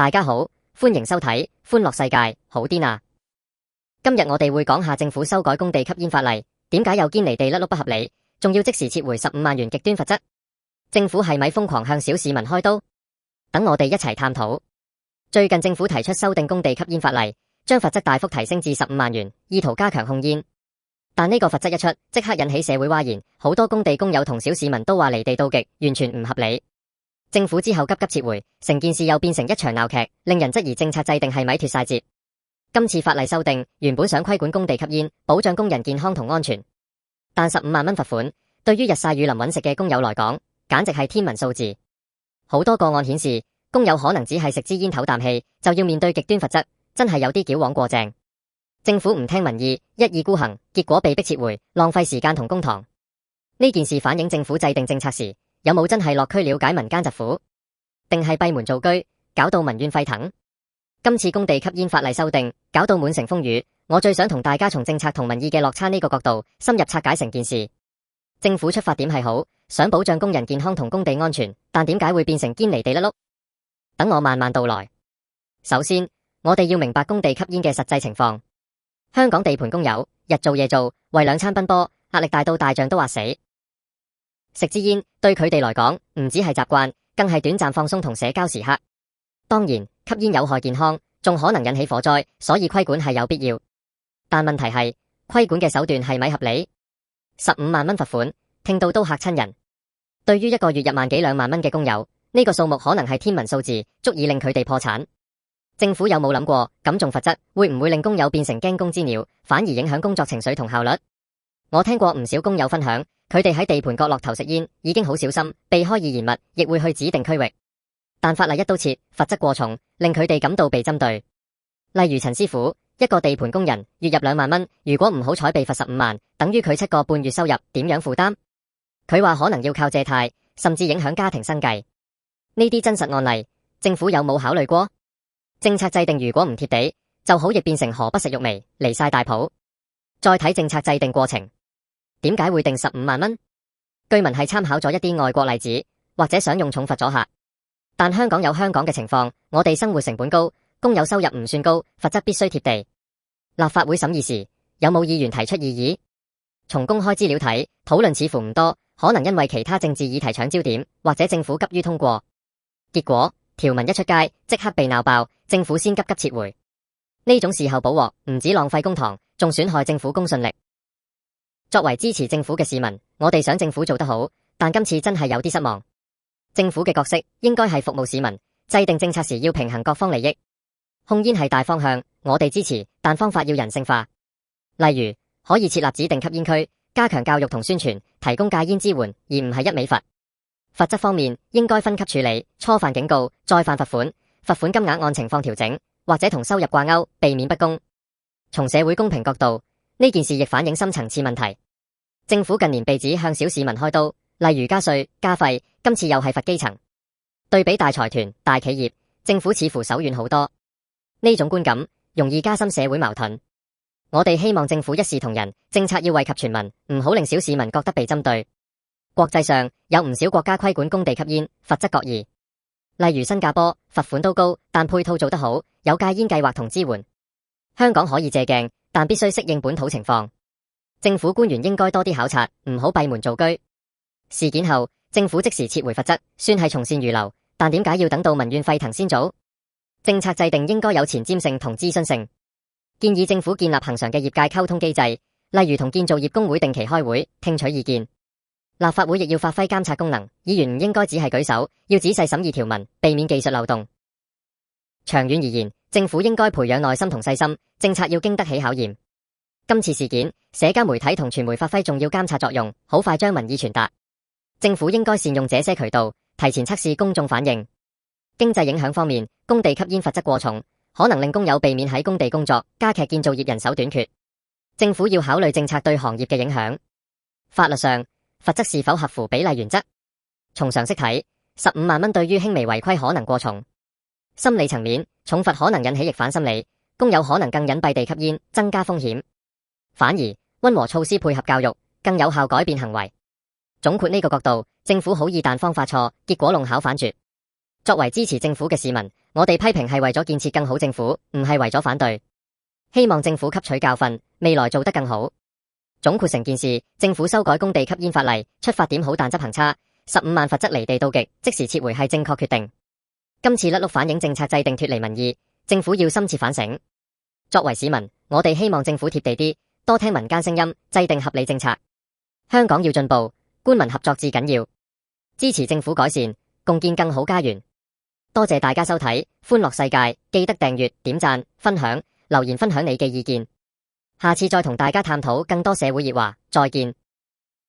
大家好，歡迎收睇歡樂世界，好癲啊！今日我哋會講下政府修改公地吸煙法例，點解有堅離地甩碌不合理，仲要即時撤回15萬元極端罰則？政府係咪瘋狂向小市民開刀？等我哋一齊探討。最近政府提出修訂公地吸煙法例，將罰則大幅提升至15萬元，意圖加強控煙。但呢個罰則一出，即刻引起社會譁然，好多公地公友同小市民都話離地到極，完全唔合理。政府之後急急撤回，成件事又變成一場鬧劇，令人質疑政策制定係咪脫晒節。今次法例修訂原本想規管公地吸煙，保障工人健康同安全，但15萬蚊罰款對於日曬雨淋揾食嘅工友來講，簡直係天文數字。好多個案顯示，工友可能只係食支煙唞啖氣，就要面對極端罰則，真係有啲矯枉過正。政府唔聽民意，一意孤行，結果被迫撤回，浪費時間同公帑。呢件事反映政府制定政策時，有冇真係落區了解民間疾苦，定係閉門造車，搞到民怨沸騰？今次公地吸煙法例修訂，搞到滿城風雨。我最想同大家從政策同民意嘅落差呢個角度，深入拆解成件事。政府出發點係好，想保障工人健康同工地安全，但點解會變成堅離地甩碌？等我慢慢道來。首先，我哋要明白工地吸煙嘅實際情況。香港地盤工友日做夜做，為兩餐奔波，壓力大到大象都話死。食支煙對佢哋來講唔止係習慣，更係短暫放鬆同社交時刻。當然，吸煙有害健康，仲可能引起火災，所以規管係有必要。但問題係，規管嘅手段係咪合理？15萬蚊罰款，聽到都嚇親人。對於一個月入萬幾兩萬蚊嘅工友，呢個數目可能係天文數字，足以令佢哋破產。政府有冇諗過，咁重罰則會唔會令工友變成驚弓之鳥，反而影響工作情緒同效率？我聽過唔少工友分享，佢哋喺地盤角落頭食煙，已經好小心，避開易燃物，亦會去指定區域。但法例一刀切，罰則過重，令佢哋感到被針對。例如陳師傅，一個地盤工人，月入2萬蚊，如果唔好彩被罰15萬，等於佢7個半月收入，點樣負擔？佢話可能要靠借貸，甚至影響家庭生計。呢啲真實案例，政府有冇考慮過？政策制定如果唔貼地，就好易變成何不食肉糜，離晒大譜。再睇政策制定過程。點解會定15萬蚊？據聞係參考咗一啲外國例子，或者想用重罰阻嚇。但香港有香港嘅情況，我哋生活成本高，工友收入唔算高，罰則必須貼地。立法會審議時，有冇議員提出異議？從公開資料睇，討論似乎唔多，可能因為其他政治議題搶焦點，或者政府急於通過。結果條文一出街，即刻被鬧爆，政府先急急撤回。呢種事後補鑊，唔止浪費公帑，仲損害政府公信力。作為支持政府嘅市民，我哋想政府做得好，但今次真係有啲失望。政府嘅角色應該係服務市民，制定政策時要平衡各方利益。控煙係大方向，我哋支持，但方法要人性化。例如，可以設立指定吸煙區，加強教育同宣傳，提供戒煙支援，而唔係一味罰。罰則方面，應該分級處理，初犯警告，再犯罰款，罰款金額按情況調整，或者同收入掛鈎，避免不公。從社會公平角度，呢件事亦反映深層次問題。政府近年被指向小市民開刀，例如加稅、加費，今次又係罰基層。對比大財團、大企業，政府似乎手軟好多。呢種觀感容易加深社會矛盾。我哋希望政府一視同仁，政策要惠及全民，唔好令小市民覺得被針對。國際上有唔少國家規管公地吸煙，罰則各異。例如新加坡，罰款都高，但配套做得好，有戒煙計劃同支援。香港可以借鏡，但必須適應本土情況。政府官員應該多啲考察，唔好閉門造車。事件後，政府即時撤回罰則，算係從善如流。但點解要等到民怨沸騰先做？政策制定應該有前瞻性同諮詢性。建議政府建立恆常嘅業界溝通機制，例如同建造業工會定期開會，聽取意見。立法會亦要發揮監察功能，議員唔應該只係舉手，要仔細審議條文，避免技術漏洞。長遠而言，政府應該培養耐心同細心，政策要經得起考驗。今次事件，社交媒體同傳媒發揮重要監察作用，好快將民意傳達。政府應該善用這些渠道，提前測試公眾反應。經濟影響方面，工地吸煙罰則過重，可能令工友避免喺工地工作，加劇建造業人手短缺。政府要考慮政策對行業嘅影響。法律上，罰則是否合乎比例原則？從常識睇，15萬蚊對於輕微違規可能過重。心理層面，重罰可能引起逆反心理，工友可能更隱蔽地吸煙，增加風險。反而溫和措施配合教育，更有效改變行為。總括呢個角度，政府好易但方法錯，結果弄巧反拙。作為支持政府嘅市民，我哋批評係為咗建設更好政府，唔係為咗反對。希望政府吸取教訓，未來做得更好。總括成件事，政府修改供地吸煙法例，出發點好但執行差，15萬罰則離地到極，即時撤回係正確決定。今次甩轆反映政策制定脫離民意，政府要深切反省。作為市民，我哋希望政府貼地啲，多聽民間聲音，制定合理政策。香港要進步，官民合作至緊要，支持政府改善，共建更好家園。多謝大家收睇歡樂世界，記得訂閱、點讚、分享、留言分享你嘅意見。下次再同大家探討更多社會熱話，再見。